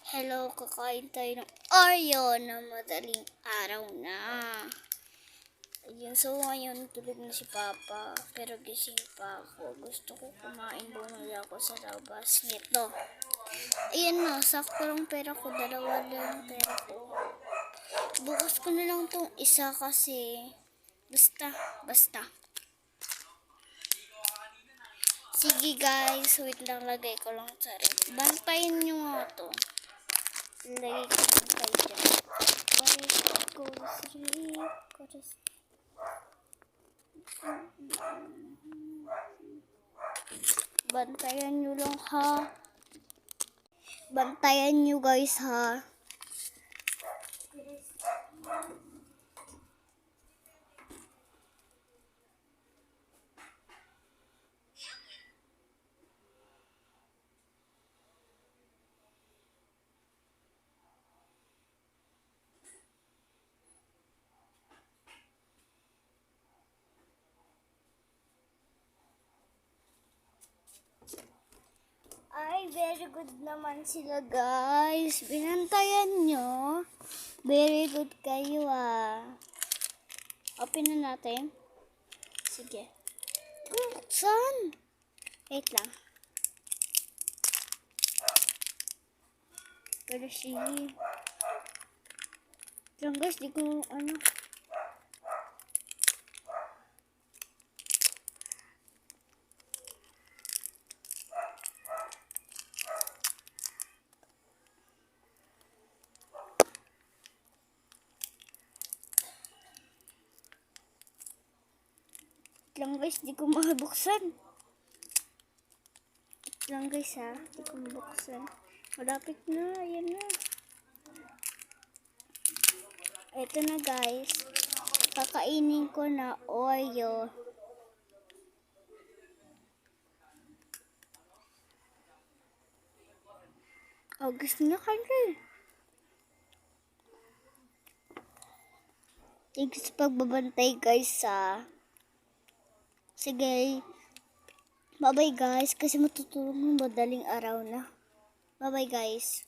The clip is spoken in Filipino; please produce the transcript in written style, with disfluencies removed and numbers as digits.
Hello, kakain tayo ng Oreo na madaling araw na. Ayun, so ngayon tulog na si Papa, pero gising pa ako. Gusto ko kumain, bumili ako sa labas nito. Ayun na, sakto lang pera ko, dalawa lang pera ko. Bukas ko na lang tong isa kasi basta. Sige guys, wait lang, lagay ko lang sa rin. Bantayin nyo nga to. Lagay ko lang kayo dyan. Bantayan nyo lang ha. Bantayan nyo guys ha. Ay, very good naman sila guys. Binantayan nyo. Very good kayo ah. Open na natin. Sige. Saan? Wait lang. Pero sige. Lang guys, di ko ano. Lang guys, di ko mabuksan. Lang guys ha, di ko mabuksan. Malapit na, ayan na. Ito na guys. Kakainin ko na Oreo. Oh, gusto niya kayo. Thank you sa pagbabantay guys ha. Sige. Bye-bye guys. Kasi matutulog ng madaling araw na. Bye-bye guys.